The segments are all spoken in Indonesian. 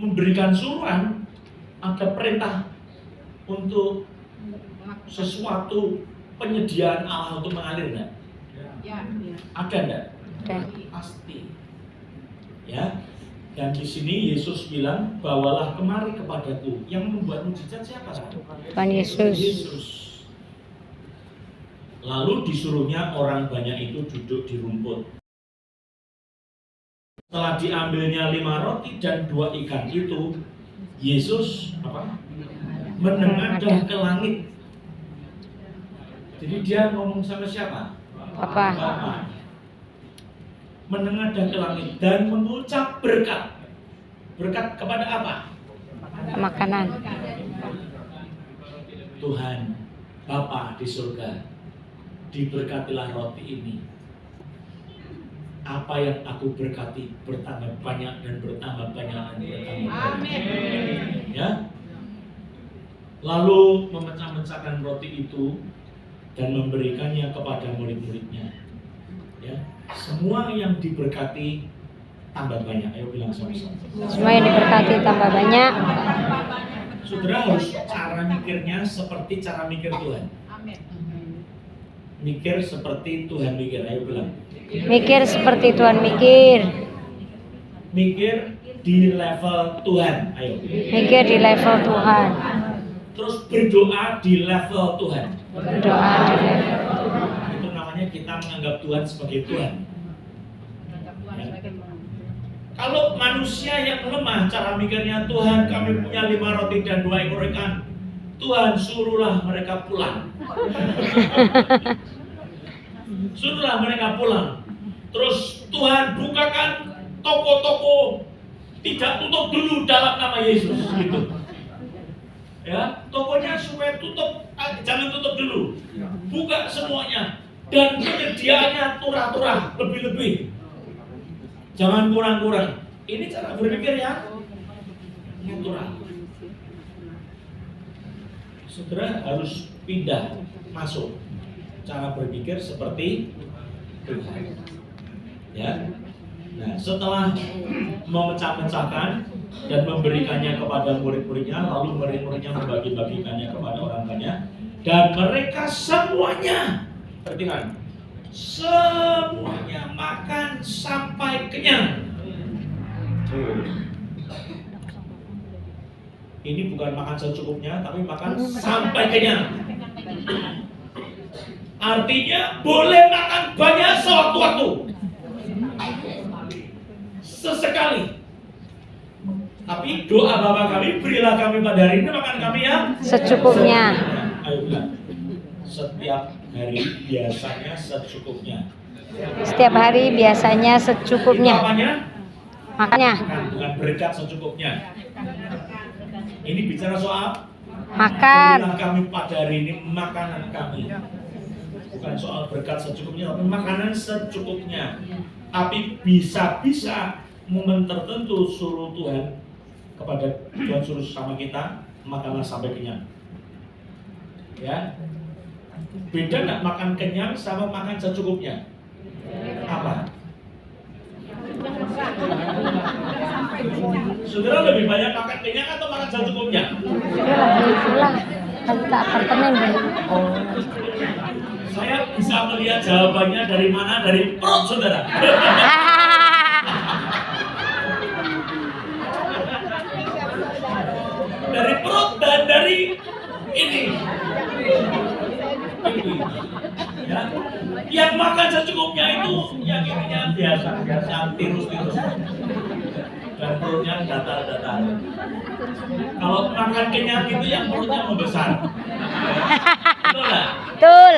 memberikan suruhan, ada perintah untuk sesuatu penyediaan Allah untuk mengalir enggak? Ya. Ada enggak? Ada. Pasti. Ya. Dan di sini Yesus bilang, bawalah kemari kepadaku. Yang membuat mujizat siapa? Tuhan Yesus. Yesus. Lalu disuruhnya orang banyak itu duduk di rumput. Setelah diambilnya 5 roti dan 2 ikan itu, Yesus menengadah ke langit. Jadi dia ngomong sama siapa? Bapa. Bapa. Menengadah ke langit dan mengucap berkat. Berkat kepada apa? Makanan. Tuhan, Bapa di surga, diberkatilah roti ini. Apa yang aku berkati bertambah banyak dan bertambah banyak dan bertambah banyak. Ya. Lalu memecah-mecahkan roti itu dan memberikannya kepada murid-muridnya. Ya. Semua yang diberkati tambah banyak. Ayo bilang sama-sama. Semua yang diberkati tambah banyak. Saudara harus cara mikirnya seperti cara mikir Tuhan. Mikir seperti Tuhan mikir. Ayo bilang. Mikir seperti Tuhan mikir. Mikir di level Tuhan. Ayo. Mikir di level Tuhan. Terus berdoa di level Tuhan. Berdoa di level Tuhan. Itu namanya kita menganggap Tuhan sebagai Tuhan. Ya. Kalau manusia yang lemah cara mikirnya, Tuhan kami punya 5 roti dan 2 ekor ikan, Tuhan suruhlah mereka pulang. Suruhlah mereka pulang. Terus Tuhan bukakan toko-toko, tidak tutup dulu dalam nama Yesus gitu. Ya, tokonya supaya tutup, jangan tutup dulu. Buka semuanya dan penyediaannya turah-turah, lebih-lebih. Jangan kurang-kurang. Ini cara berpikir yang natural. Saudara harus pindah masuk cara berpikir seperti Tuhan. Ya. Nah, setelah memecah-mecahkan dan memberikannya kepada murid-muridnya, lalu murid-muridnya membagi-bagikannya kepada orang banyak, dan mereka semuanya, perhatikan, semuanya makan sampai kenyang. Ini bukan makan secukupnya, tapi makan sampai kenyang. Artinya boleh makan banyak sewaktu-waktu, sesekali. Tapi doa Bapa kami, berilah kami pada hari ini makan kami yang Secukupnya. Ayo bilang, setiap hari biasanya secukupnya. Setiap hari biasanya secukupnya. Itu apanya? Makanya Bukan berkat secukupnya. Ini bicara soal makan. berilah kami pada hari ini makanan kami. Bukan soal berkat secukupnya, tapi makanan secukupnya. Tapi bisa-bisa momen tertentu suruh Tuhan kepada Tuhan suruh sama kita, makanlah sampai kenyang. Ya, beda nggak makan kenyang sama makan secukupnya? Apa? Saudara lebih banyak makan kenyang atau makan secukupnya? Itulah kita apartemen dulu. Saya bisa melihat jawabannya dari mana? Dari perut saudara. Dari perut dan dari ini. Ya. Yang makan secukupnya itu, yang ininya biasa, tirus-tirus. Dan perutnya datar-datar. Kalau makan kenyang itu yang perutnya membesar. Betul nggak? Betul.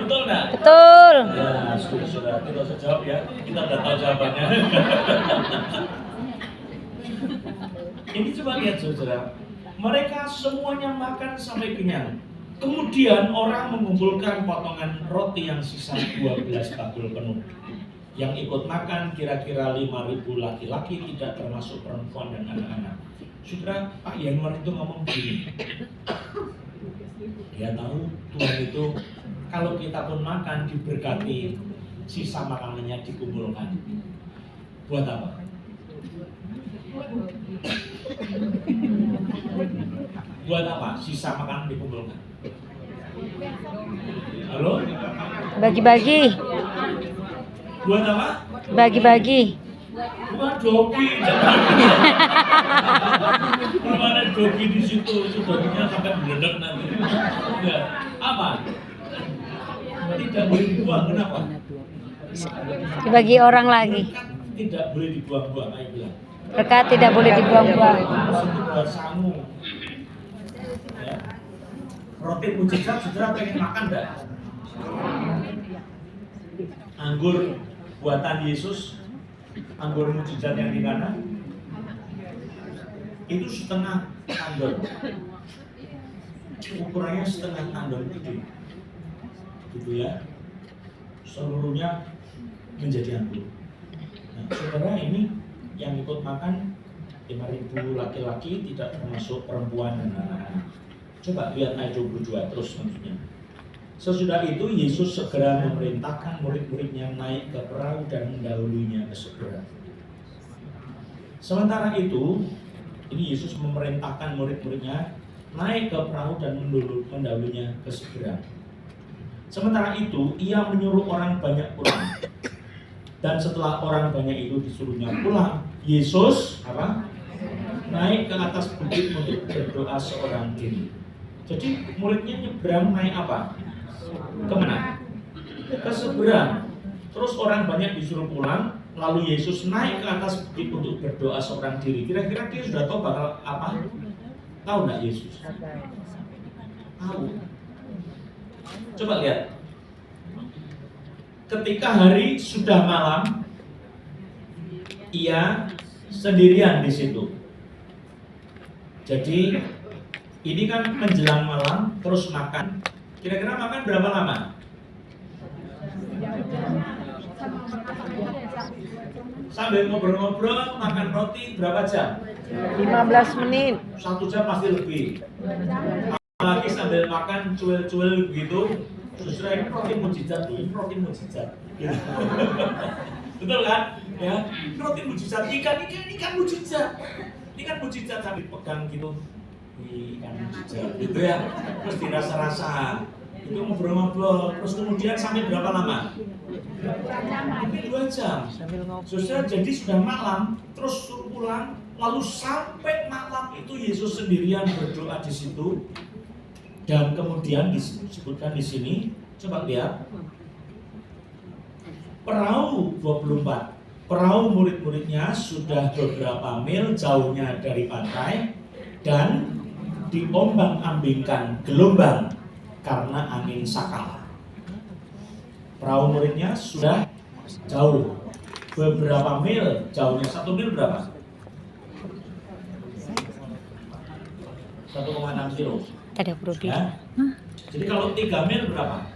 Betul nggak? Betul. Ya, sudah. Kita usah jawab ya. Kita udah tahu jawabannya. Ini coba lihat saudara. Mereka semuanya makan sampai kenyang. Kemudian orang mengumpulkan potongan roti yang sisa 12 bakul penuh. Yang ikut makan kira-kira 5.000 laki-laki, tidak termasuk perempuan dan anak-anak. Saudara, Pak Yanuar itu ngomong begini. Dia tahu Tuhan itu kalau kita pun makan diberkati, sisa makanannya dikumpulkan. Buat apa? Buat apa? Sisa makanan dikumpulkan. Halo? Bagi-bagi. Buat apa? Bagi-bagi. Buat joki. Belum ada joki di situ, itu jokinya sampai meledak nanti. Enggak. Apa? Tidak boleh dibuang. Kenapa? Dibagi orang lagi. Tidak boleh dibuang-buang. Ayo bilang. Berkat tidak boleh dibuang-buang. Itu buat sangu. Ya. Roti mujizat, saudara pengen makan enggak? Anggur buatan Yesus, anggur mujizat yang di Kana, itu setengah tandon. Ukurannya setengah tandon gede. Gitu ya. Seluruhnya menjadi anggur. Nah, saudara ini yang ikut makan 5.000 laki-laki, tidak termasuk perempuan dan anak-anak. Coba lihat ayat 22 terus selanjutnya. Sesudah itu Yesus segera memerintahkan murid-muridnya naik ke perahu dan mendahulunya ke seberang. Sementara itu, ini Yesus memerintahkan murid-muridnya naik ke perahu dan mendahulunya ke seberang. Sementara itu, ia menyuruh orang banyak pulang. Dan setelah orang banyak itu disuruhnya pulang, Yesus naik ke atas bukit untuk berdoa seorang diri. Jadi muridnya nyebrang naik apa? Kemana? Ke seberang. Terus orang banyak disuruh pulang, lalu Yesus naik ke atas bukit untuk berdoa seorang diri. Kira-kira dia sudah tahu bakal apa? Tahu nggak Yesus? Tahu. Coba lihat. Ketika hari sudah malam, ia sendirian di situ. Jadi ini kan menjelang malam, terus makan. Kira-kira makan berapa lama? Sambil ngobrol-ngobrol, makan roti berapa jam? 15 menit. 1 jam pasti lebih. Apalagi sambil makan cuel-cuel begitu. Justru ini roti mujizat tuh, ini roti mujizat. Betul kan? Ya, roti mujizat, ikan mujizat. Ikan mujizat sambil pegang gitu. Ikan mujizat gitu ya. Terus dirasa-rasa. Itu ngobrol-ngobrol. Terus kemudian sampai berapa lama? Mungkin 2 jam. Saudara, jadi sudah malam, terus suruh pulang, lalu sampai malam itu Yesus sendirian berdoa di situ. Dan kemudian disebutkan di sini, coba lihat. Perahu 24. Perahu murid-muridnya sudah beberapa mil jauhnya dari pantai dan diombang-ambingkan gelombang karena angin sakal. Perahu muridnya sudah jauh, beberapa mil jauhnya. 1 mil berapa? 1,6 kilo. Ada produk. Ya. Jadi kalau 3 mil berapa?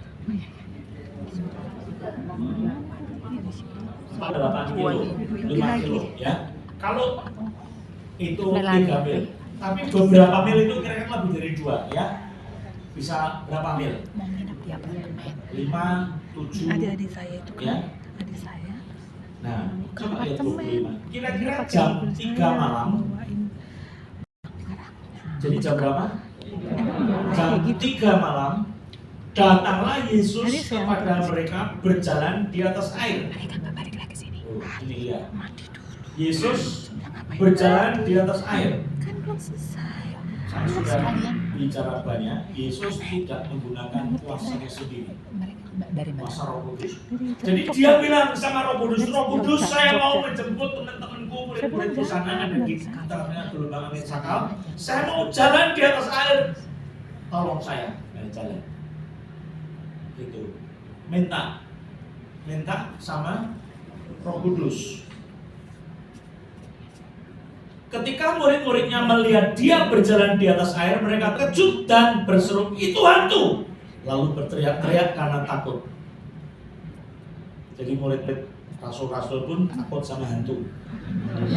8 kilo, 5 kilo ya. Kalau itu 3 mil, tapi beberapa mil itu kira-kira lebih dari 2 ya. Bisa berapa mil? 5, 7 adik-adik saya itu kan, ya. adik saya. Nah, coba lihat 25. Kira-kira jam 3 malam. Jadi jam berapa? Jam 3 malam datanglah Yesus kepada mereka berjalan di atas air. Ini lihat. Yesus berjalan di atas air. Kan belum selesai. Saya sudah bicara banyak. Yesus tidak menggunakan kuasanya sendiri. Kuasa Roh Kudus. Jadi dia bilang sama Roh Kudus, Roh Kudus, saya mau menjemput teman-temanku, murid-murid di sana ada di tengah gelombang angin sakal. Saya mau jalan di atas air. Tolong saya, jalan. Itu minta sama Roh Kudus. Ketika murid-muridnya melihat dia berjalan di atas air, mereka kejut dan berseru, itu hantu. Lalu berteriak-teriak karena takut. Jadi murid-murid rasul-rasul pun takut sama hantu.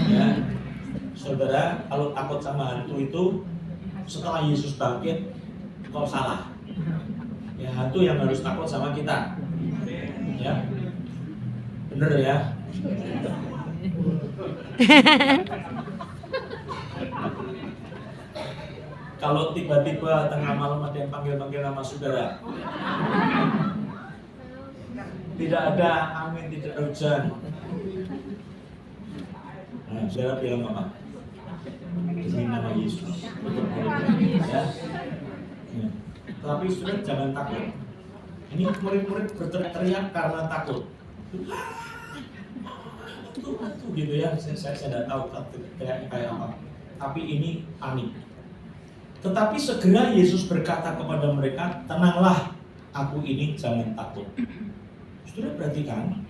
Ya, saudara, kalau takut sama hantu itu setelah Yesus bangkit, kau salah. Ya, hantu yang harus takut sama kita. Ya, bener ya. Kalau tiba-tiba tengah malam ada yang panggil-panggil nama saudara, tidak ada angin, tidak ada hujan. Nah, saudara bilang apa? Demi nama Yesus. Ya. Ya. Tapi saudara jangan takut. Ini murid-murid berteriak karena takut. Itu gitu ya. Saya tidak tahu kayak apa. Tapi ini panik. Tetapi segera Yesus berkata kepada mereka, tenanglah, aku ini, jangan takut. Saudara perhatikan,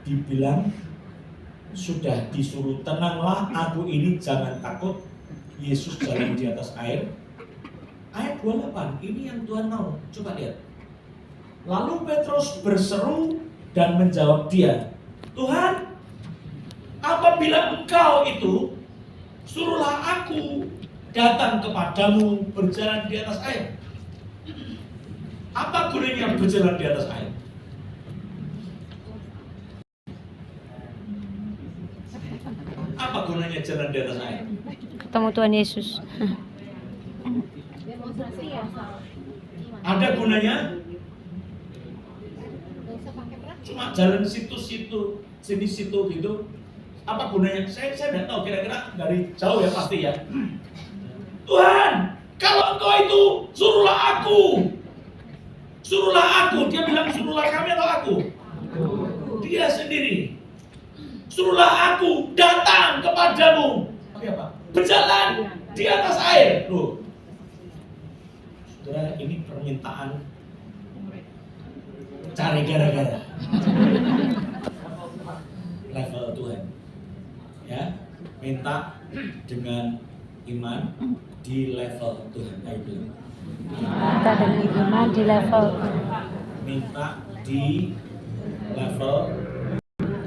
dibilang sudah disuruh tenanglah, aku ini, jangan takut. Yesus jalan di atas air. Ayat 28, ini yang Tuhan mau. Coba lihat. Lalu Petrus berseru dan menjawab dia, Tuhan, apabila Engkau itu, suruhlah aku datang kepadamu berjalan di atas air. Apa gunanya berjalan di atas air? Apa gunanya jalan di atas air? Ketemu Tuhan Yesus. Ada gunanya? Cuma jalan situ-situ, sini-situ gitu. Apa gunanya? Saya tidak tahu, kira-kira dari jauh ya pasti ya. Tuhan, kalau Engkau itu suruhlah aku. Suruhlah aku. Dia bilang suruhlah kami atau aku? Dia sendiri. Suruhlah aku datang kepadamu. Tapi apa? Berjalan di atas air. Loh. Saudara, ini permintaan cari gara-gara. Level Tuhan. Ya, minta dengan iman di level Tuhan. Ayo. Minta dengan iman di level. Minta di level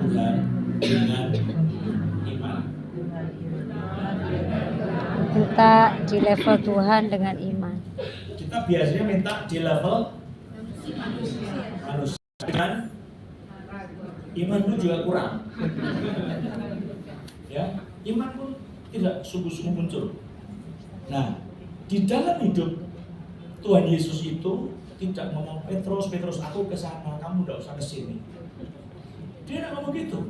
Tuhan dengan iman. Minta di level Tuhan dengan iman. Kita biasanya minta di level manusia dengan imanmu juga kurang. Ya, iman pun tidak sungguh-sungguh muncul. Nah, di dalam hidup Tuhan Yesus itu tidak ngomong Petrus, aku ke sana, kamu tidak usah ke sini. Dia tidak ngomong gitu.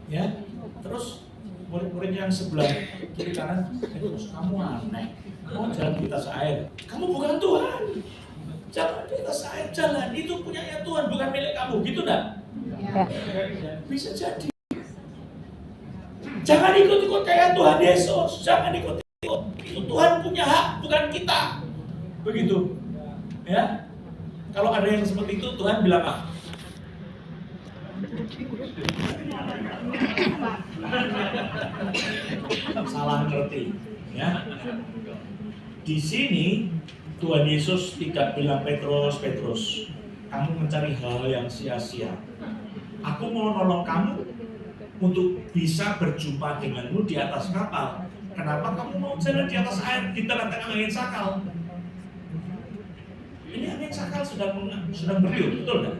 Ya, terus murid-murid yang sebelah kiri kanan, Petrus, kamu aneh, mau jalan di atas air. Kamu bukan Tuhan. Jalan di atas air, jalan itu punyanya Tuhan, bukan milik kamu, gitu enggak? Ya. Bisa jadi. Jangan ikut-ikut kayak Tuhan Yesus, jangan ikut-ikut. Itu Tuhan punya hak, bukan kita. Begitu. Ya. Kalau ada yang seperti itu, Tuhan bilang apa? Salah ngerti. Ya. Di sini Tuhan Yesus tidak bilang Petrus, kamu mencari hal yang sia-sia. Aku mau nolong kamu untuk bisa berjumpa denganmu di atas kapal. Kenapa kamu mau jalan di atas air di tengah-tengah angin sakal? Ini angin sakal sedang bertiup, betul nggak?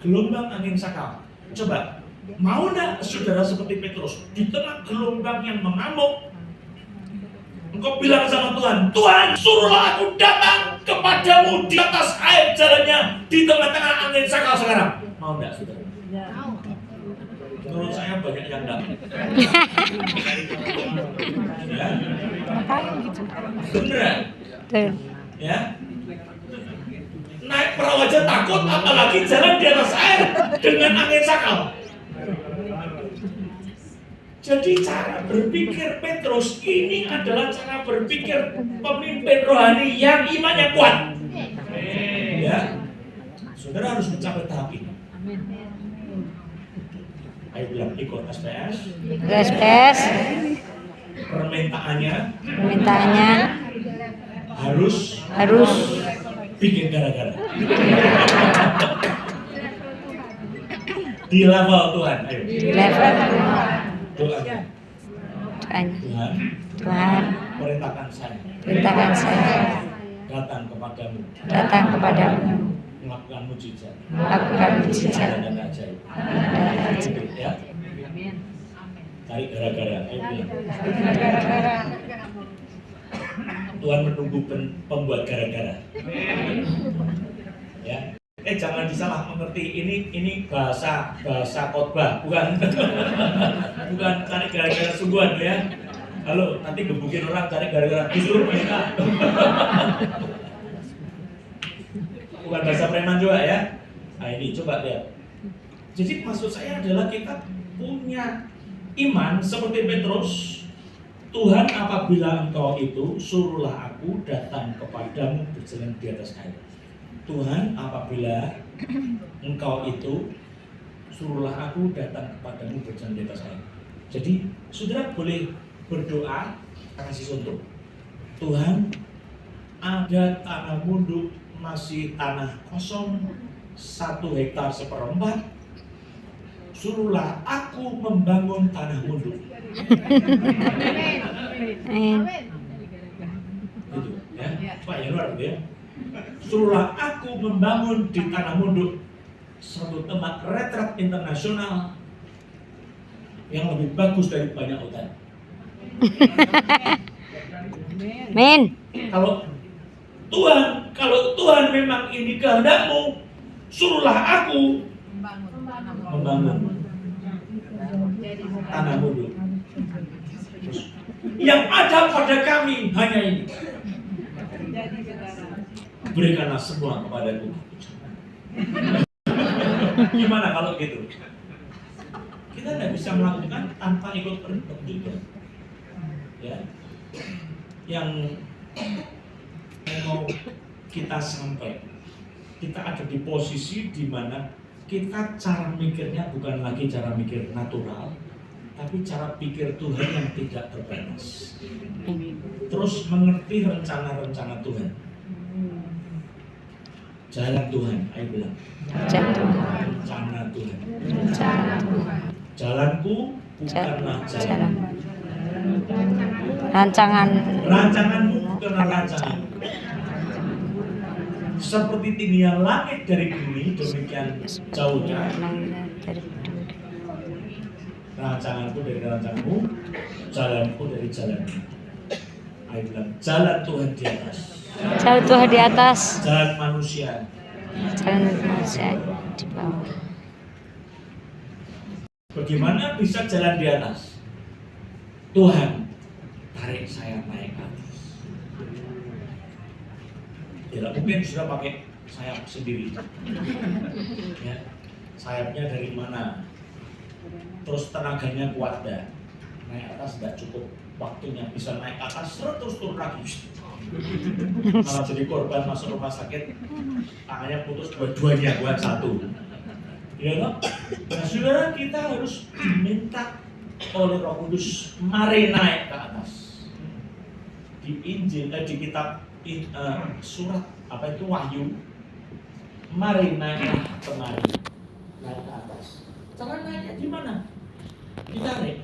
Gelombang angin sakal. Coba, mau nggak saudara seperti Petrus di tengah gelombang yang mengamuk? Engkau bilang sama Tuhan, Tuhan suruhlah aku datang kepadamu di atas air jalannya di tengah-tengah angin sakal sekarang. Mau nggak saudara? Menurut saya banyak yang enggak. Ya. Beneran. Ya. Naik perahu aja takut, apalagi jalan di atas air dengan angin sakal. Jadi cara berpikir Petrus ini adalah cara berpikir pemimpin rohani yang imannya kuat. Ya. Saudara harus mencapai tahap ini. Ayo bilang ikut SPS. SPS. Permintaannya harus bikin gara-gara. Di level Tuhan. Ayo. di level Doanya. Tuhan, Perintahkan saya datang kepadamu melakukan mujizat dan ajaib. Ya. Cari gara-gara. Tuhan menunggu pembuat gara-gara. Ya. Jangan disalah mengerti, ini bahasa khotbah, bukan bukan cari gara-gara sungguhan ya. Halo, nanti gebukin orang cari gara-gara disuruh mereka. Bukan bahasa preman juga ya. Nah ini coba lihat. Jadi maksud saya adalah kita punya iman seperti Petrus. Tuhan, apabila engkau itu, suruhlah aku datang kepadamu berjalan di atas air. Tuhan, apabila engkau itu, suruhlah aku datang kepadamu berjalan di atas air. Jadi, saudara boleh berdoa, kasih contoh. Tuhan, ada tanah munduk, masih tanah kosong, 1 hektar 1/4. Suruhlah aku membangun tanah munduk. Gitu ya, Pak Yanuar ya. Suruhlah aku membangun di tanah munduk satu tempat retret internasional yang lebih bagus dari banyak hotel. Men. Kalau Tuhan memang ini kehendakmu, suruhlah aku membangun tanah munduk. Yang ada pada kami hanya ini. Berikanlah semua kepadaku. Gimana kalau gitu? Kita tidak bisa melakukan tanpa ikut perintah juga. Ya, yang mau kita sampai, kita ada di posisi di mana kita cara mikirnya bukan lagi cara mikir natural, tapi cara pikir Tuhan yang tidak terbatas. Terus mengerti rencana-rencana Tuhan. Jalan Tuhan, ayo bilang. Rencana Tuhan. Jalanku bukanlah jalan. Rancanganmu bukanlah rancangan. Seperti tingginya langit dari bumi, demikian jauhnya rancanganku dari rancanganmu, jalanku dari jalanmu. Ayo bilang, jalan Tuhan di atas. Jalan Tuhan di atas. Jalan manusia. Jalan manusia di bawah. Bagaimana bisa jalan di atas? Tuhan, tarik saya naik ke atas. Tidak mungkin sudah pakai sayap sendiri. Ya, sayapnya dari mana? Terus tenaganya kuat dah. Naik atas tidak cukup. Waktunya bisa naik atas terus turun lagi. Malah jadi korban masuk rumah sakit, tangannya putus dua-duanya buat satu. Ya loh. Nah, saudara, kita harus diminta oleh Roh Kudus mari naik ke atas. Di Injil, di kitab surat apa itu Wahyu, mari naik kemari, naik ke atas. Cara naiknya gimana? Ditarik.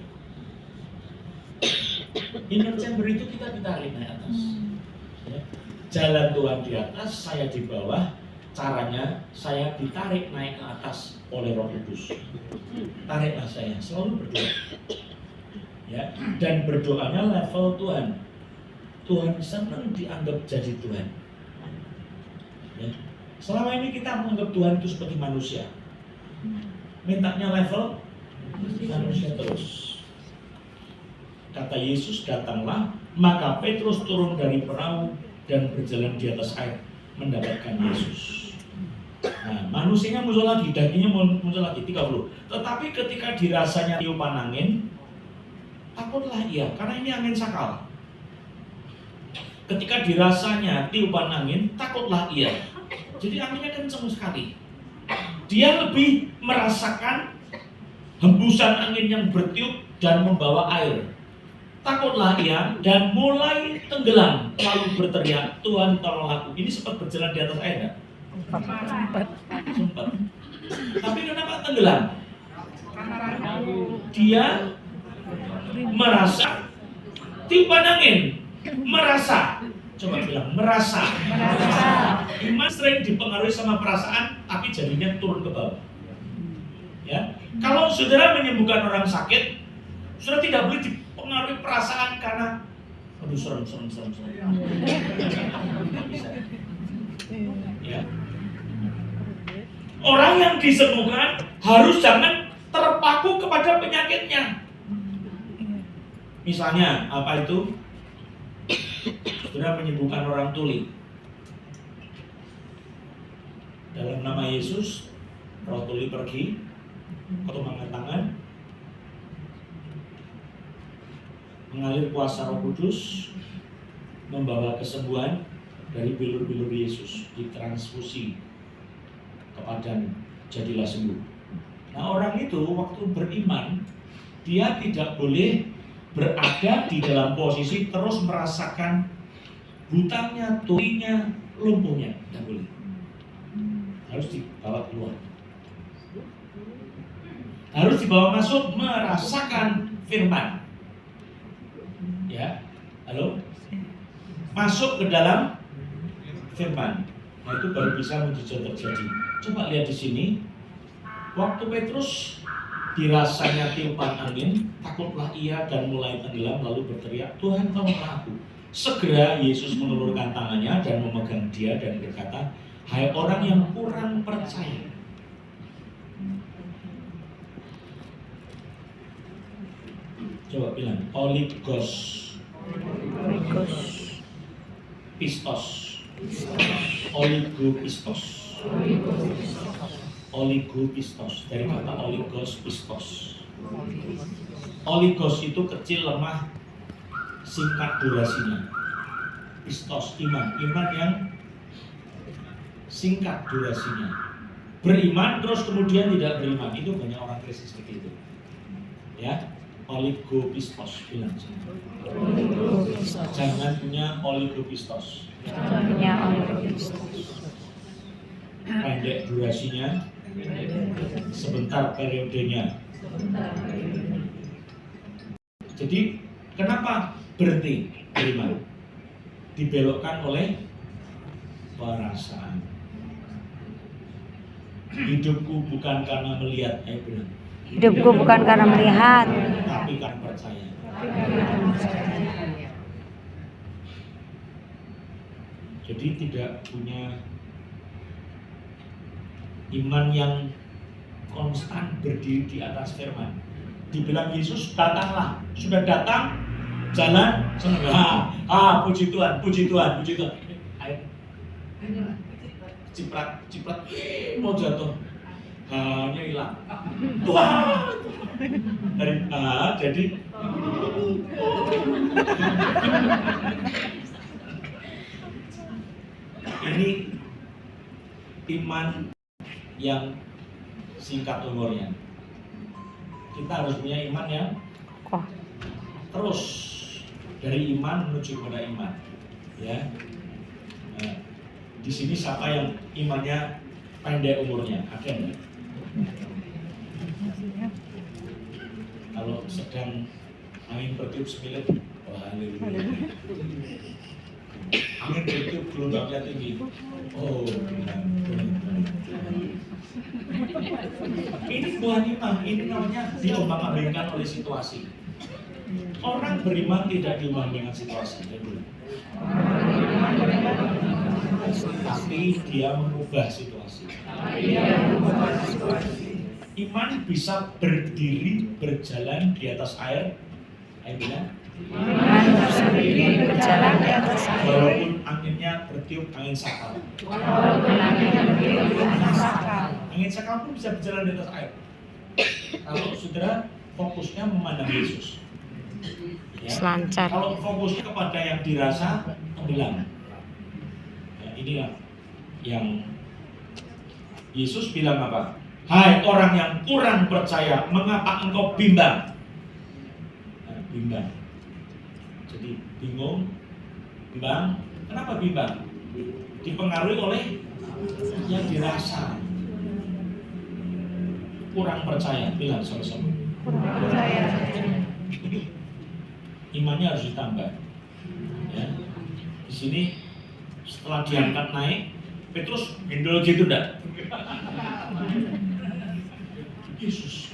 Inner chamber itu kita ditarik naik atas. Ya. Jalan Tuhan di atas, saya di bawah. Caranya saya ditarik naik ke atas oleh Roh Kudus. Tariklah saya, selalu berdoa. Ya, dan berdoanya level Tuhan. Tuhan senang dianggap jadi Tuhan. Ya. Selama ini kita menganggap Tuhan itu seperti manusia. Mintanya level manusia terus. Kata Yesus, datanglah, maka Petrus turun dari perahu dan berjalan di atas air mendapatkan Yesus. Nah, manusianya muncul lagi, dagingnya muncul lagi 30. Tetapi ketika dirasanya tiupan angin, takutlah ia, karena ini angin sakal. Ketika dirasanya tiupan angin, takutlah ia. Jadi anginnya kencang sekali. Dia lebih merasakan hembusan angin yang bertiup dan membawa air. Takutlah ia dan mulai tenggelam, lalu berteriak, Tuhan tolong aku. Ini sempat berjalan di atas air enggak? Sempat. Tapi kenapa tenggelam? Dia merasa tiupan angin. Merasa. Coba bilang, merasa. Iman sering dipengaruhi sama perasaan, tapi jadinya turun ke bawah. Ya. Kalau saudara menyembuhkan orang sakit, saudara mempengaruhi perasaan karena aduh serem. Bisa. Ya. Orang yang disembuhkan harus jangan terpaku kepada penyakitnya. Misalnya apa itu? Sudah menyembuhkan orang tuli. Dalam nama Yesus, roh tuli pergi atau mengangkat tangan, mengalir kuasa Roh Kudus, membawa kesembuhan dari bilur-bilur Yesus, ditransfusi kepadanya, jadilah sembuh. Nah, orang itu waktu beriman, dia tidak boleh berada di dalam posisi terus merasakan butanya, tulinya, lumpuhnya, tidak boleh. Harus dibawa keluar. Harus dibawa masuk merasakan firman. Ya, halo? Masuk ke dalam firman. Nah, itu baru bisa mujizat terjadi. Coba lihat di sini. Waktu Petrus dirasanya tiupan angin, takutlah ia dan mulai tenggelam lalu berteriak, Tuhan tolonglah aku. Segera Yesus mengulurkan tangannya dan memegang dia dan berkata, hai orang yang kurang percaya. Coba bilang, oligos. Pistos. Oligopistos. Oligopistos dari kata oligos pistos. Oligos itu kecil, lemah, singkat durasinya. Pistos iman yang singkat durasinya. Beriman terus kemudian tidak beriman, itu banyak orang Kristen seperti itu. Ya, oligopistos bilang. Jangan punya oligopistos. Pendek durasinya, sebentar periodenya. Jadi kenapa berhenti beriman? Dibelokkan oleh perasaan. Hidupku bukan karena melihat, bilang. Hidupku bukan karena melihat, tapi karena percaya. Jadi tidak punya iman yang konstan berdiri di atas firman. Dibilang Yesus, datanglah, sudah datang, jalan, puji Tuhan. Ayo, ciprat, mau jatuh, hanya hilang. Tuhan, dari jadi ini iman yang singkat umurnya. Kita harus punya iman yang terus dari iman menuju kepada iman. Ya. Nah, di sini siapa yang imannya pendek umurnya? Ada enggak? Kalau sedang angin bertiup semilir, oh haleluya. Angin bertiup gelombangnya tinggi. Oh, ini bukan iman, ini namanya diombang-ambingkan oleh situasi. Orang beriman tidak diombang-ambingkan situasi, tapi dia mengubah situasi. Iman bisa berdiri berjalan di atas air. Ayo bilang. iman bisa berdiri berjalan di atas air. Walaupun anginnya bertiup angin sakal. Angin sakal pun bisa berjalan di atas air. Kalau saudara fokusnya memandang Yesus. Ya. Selancar. Kalau fokusnya kepada yang dirasa, tenggelam. Ya, inilah yang Yesus bilang apa? Hai orang yang kurang percaya, mengapa engkau bimbang? Nah, bimbang. Jadi bingung, bimbang. Kenapa bimbang? Dipengaruhi oleh yang dirasa. Kurang percaya, bilang sama-sama. Kurang percaya. Imannya harus ditambah. Ya. Di sini setelah diangkat naik, Petrus gendol gitu enggak? Yesus.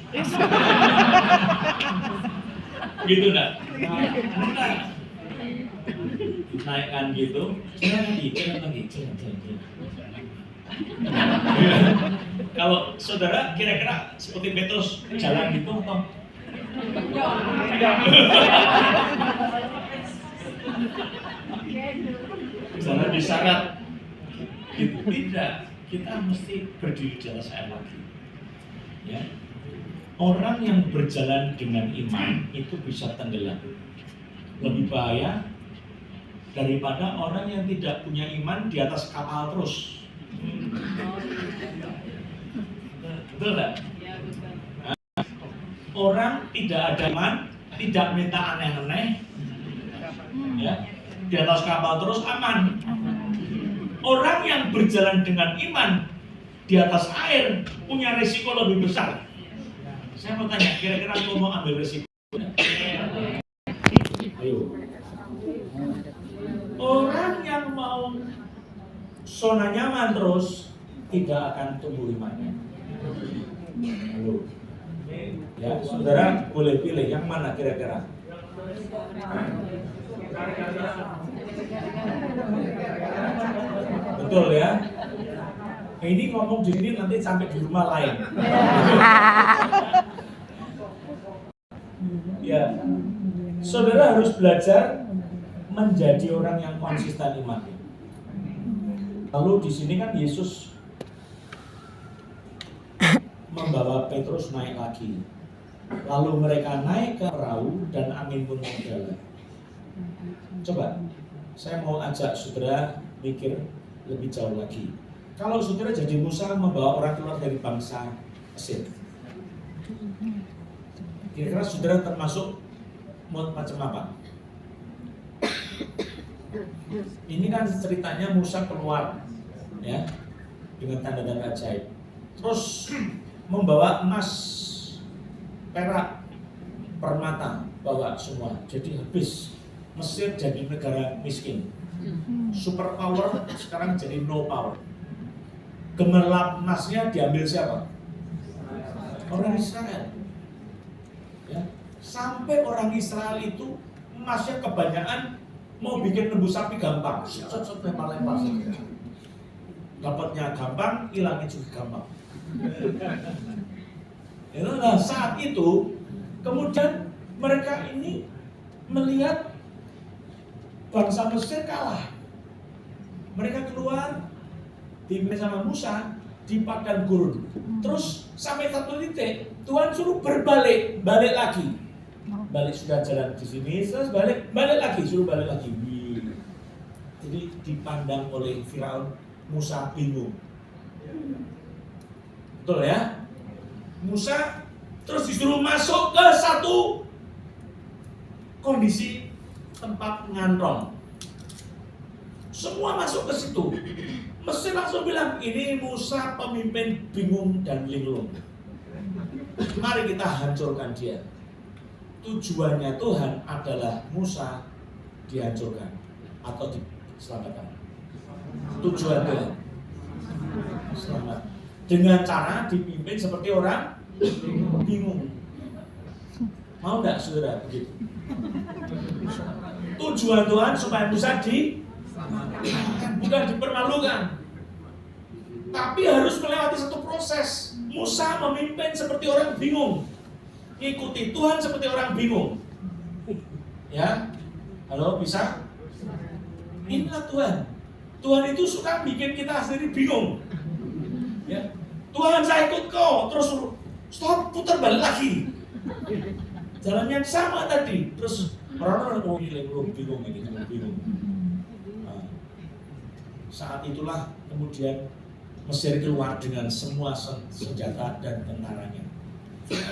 Gitu enggak? Enggak. Naikkan gitu, jalan lagi. Kalau saudara kira-kira seperti Petrus jalan gitu atau? Jalan disyarat gitu. Tidak, kita mesti berdiri di atas air lagi ya. Orang yang berjalan dengan iman itu bisa tenggelam, lebih bahaya daripada orang yang tidak punya iman di atas kapal terus. Betul nggak? Orang tidak ada iman, tidak minta aneh-aneh, ya, di atas kapal terus aman. Orang yang berjalan dengan iman di atas air punya risiko lebih besar. Saya mau tanya, kira-kira aku mau ambil risiko? Ayo. Orang yang mau zona nyaman terus tidak akan tumbuh imannya. Halo. Ya, saudara boleh pilih yang mana kira-kira? Betul ya? Ini ngomong di sini nanti sampai di rumah lain. Ya, saudara harus belajar menjadi orang yang konsisten iman. Lalu di sini kan Yesus membawa Petrus naik lagi. Lalu mereka naik ke perahu dan angin pun berjalan. Coba, saya mau ajak saudara mikir lebih jauh lagi. Kalau saudara jadi Musa membawa orang keluar dari bangsa Mesir, kira-kira saudara termasuk macam apa? Ini kan ceritanya Musa keluar, ya, dengan tanda-tanda ajaib. Terus membawa emas, perak, permata, bawa semua. Jadi habis. Mesir jadi negara miskin. Super power sekarang jadi no power. Gemerlap emasnya diambil siapa? Orang Israel. Ya. Sampai orang Israel itu emasnya kebanyakan, mau bikin lembu sapi gampang. Set lempar. Dapatnya gampang, hilangnya juga gampang. Nah, saat itu kemudian mereka ini melihat bangsa Mesir kalah. Mereka keluar dipimpin sama Musa di padang gurun. Terus sampai satu titik Tuhan suruh balik lagi. Balik sudah jalan di sini, terus balik lagi, suruh balik lagi. Jadi dipandang oleh Firaun, Musa bingung. Betul ya? Musa terus disuruh masuk ke satu kondisi tempat ngantong. Semua masuk ke situ. Mesir langsung bilang, ini Musa pemimpin bingung dan linglung. Mari kita hancurkan dia. Tujuannya Tuhan adalah Musa dihancurkan atau diselamatkan. Tujuan Tuhan selamat. Dengan cara dipimpin seperti orang bingung. Mau enggak saudara begitu? Tujuan Tuhan supaya Musa bukan dipermalukan, tapi harus melewati satu proses. Musa memimpin seperti orang bingung, ikuti Tuhan seperti orang bingung. Ya, halo, bisa? Inilah Tuhan. Tuhan itu suka bikin kita sendiri bingung. Ya, Tuhan saya ikut kau, terus stop, putar balik lagi. Jalan yang sama tadi, terus orang bingung. Nah, saat itulah kemudian Mesir keluar dengan semua senjata dan tentaranya.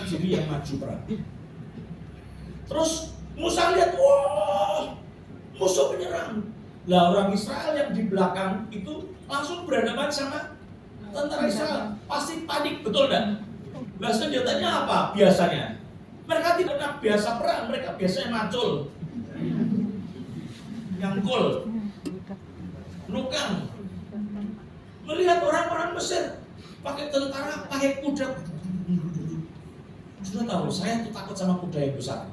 Jadi yang maju perang. Terus Musa lihat, wah, musuh menyerang. Lah orang Israel yang di belakang itu langsung berhadapan sama tentara Israel. Pasti panik, betul enggak? Lah senjatanya apa biasanya? Mereka tidak pernah biasa perang, mereka biasanya macul, nyangkul, nukang. Melihat orang-orang Mesir pakai tentara, pakai kuda. Sudah tahu, saya tuh takut sama kuda yang besar.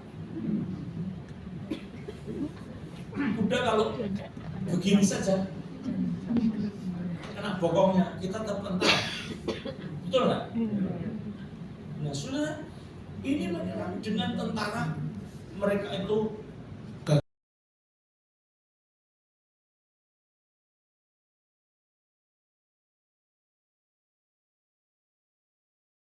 kalau begini saja, kena bokongnya, kita tetap tentara. Betul nggak? Nah sudah, ini menyerang dengan tentara, mereka itu